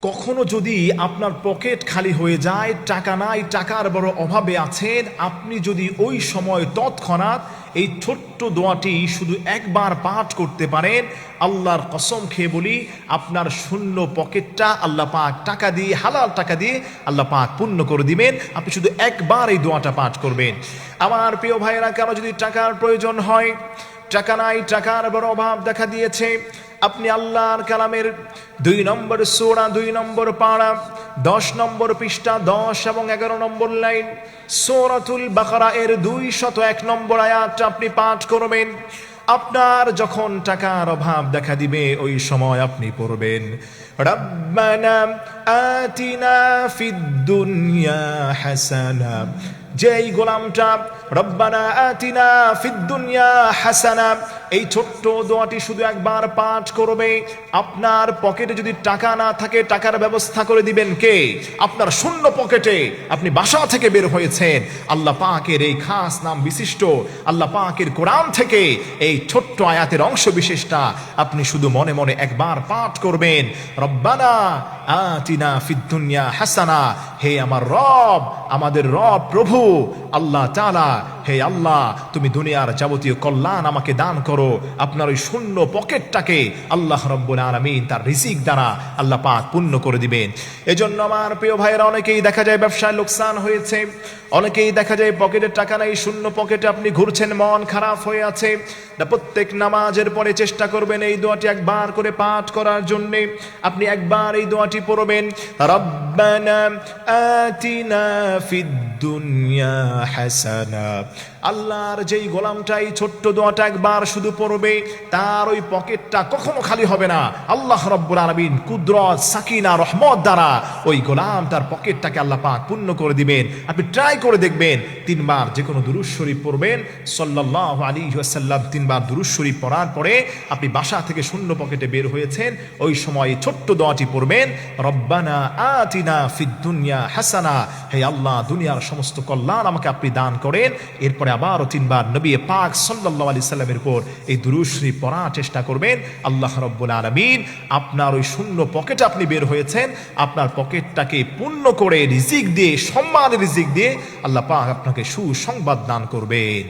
কখনো যদি আপনার পকেট খালি হয়ে যায়, টাকা নাই, টাকার বড় অভাবে আছেন, আপনি যদি ওই সময় তৎক্ষণাৎ এই ছোট্ট দোয়াটি শুধু একবার পাঠ করতে পারেন, আল্লাহর কসম খেয়ে বলি আপনার শূন্য পকেটটা আল্লাহ পাক টাকা দিয়ে, হালাল টাকা দিয়ে আল্লাহ পাক পূর্ণ করে দিবেন। আপনি শুধু একবার এই দোয়াটা পাঠ করবেন। আমার প্রিয় ভাইয়েরা, কারো যদি টাকার প্রয়োজন হয়, টাকা নাই, টাকার বড় অভাব দেখা দিয়েছে, আপনি আল্লাহর কালামের 2 নম্বর সূরা 2 নম্বর পারা 10 নম্বর পৃষ্ঠা 10 এবং 11 নম্বর লাইন সূরাতুল বাকারা এর 201 নম্বর আয়াতটা আপনি পাঠ করবেন। আপনার যখন টাকার অভাব দেখা দিবে, ওই সময় আপনি পড়বেন রব্বানা আতিনা ফিদ দুনিয়া হাসানা। যেই গোলামটা রব্বানা আতিনা ফিদ দুনিয়া হাসানা এই ছোট্ট দোয়াটি শুধু একবার পাঠ করবে, আপনার পকেটে যদি টাকা না থাকে, টাকার ব্যবস্থা করে দিবেন কে? আপনার শূন্য পকেটে আপনি বাসা থেকে বের হয়েছেন, আল্লাহ পাকের এই খাস নাম বিশিষ্ট আল্লাহ পাকের কোরআন থেকে এই ছোট্ট আয়াতের অংশ বিশেষটা আপনি শুধু মনে মনে একবার পাঠ করবেন, রব্বানা আতিনা ফিদ দুনিয়া হাসানা। হে আমার রব, আমাদের রব প্রভু আল্লাহ তাআলা, হে আল্লাহ, তুমি দুনিয়ার যাবতীয় কল্যাণ আমাকে দান করো। আপনার ওই শূন্য পকেটটাকে আল্লাহ রাব্বুল আলামিন তার রিজিক দ্বারা আল্লাহ পাক পূর্ণ করে দিবেন। এজন্য আমার প্রিয় ভাইয়েরা, অনেকেই দেখা যায় ব্যবসায় লোকসান হয়েছে, অনেকেই দেখা যায় পকেটে টাকা নাই, শূন্য পকেটে আপনি ঘুরছেন, মন খারাপ হয়ে আছে। প্রত্যেক নামাজের পরে চেষ্টা করবেন এই দোয়াটি একবার করে পাঠ করার জন্যে। আপনি একবার এই দোয়াটি পড়বেন, রব্বানা আতিনা ফিদ দুনিয়া হাসানা। আল্লাহর যেই গোলামটাই ছোট্ট দোয়াটা একবার শুধু পড়বে, তার ওই পকেটটা কখনো খালি হবে না। আল্লাহ রাব্বুল আলামিন কুদরত, সাকিনা, রহমত দ্বারা ওই গোলাম তার পকেটটাকে আল্লাহ পাক পূর্ণ করে দিবেন। আপনি ট্রাই করে দেখবেন, 3 বার যে কোনো দুরূদ শরীফ পড়বেন সাল্লাল্লাহু আলাইহি ওয়াসাল্লাম, 3 বার দুরূদ শরীফ পড়ার পরে আপনি বাসা থেকে শূন্য পকেটে বের হয়েছেন, ওই সময় ছোট্ট দোয়াটি পড়বেন, রব্বানা আতিনা ফিদ দুনিয়া হাসানা। হে আল্লাহ, দুনিয়ার সমস্ত কল্যাণ আমাকে আপনি দান করেন। এরপরে আবারও 3 বার নবী পাক সাল্লাল্লাহু আলাইহি সাল্লামের উপর এই দুরূদ শরীফ পড়ার চেষ্টা করবেন। আল্লাহ রাব্বুল আলামিন আপনার ওই শূন্য পকেটে আপনি বের হয়েছেন, আপনার পকেটটাকে পূর্ণ করে রিজিক দিয়ে, সম্মানের রিজিক দিয়ে আল্লাহ পাক আপনাকে সুসংবাদ দান করবেন।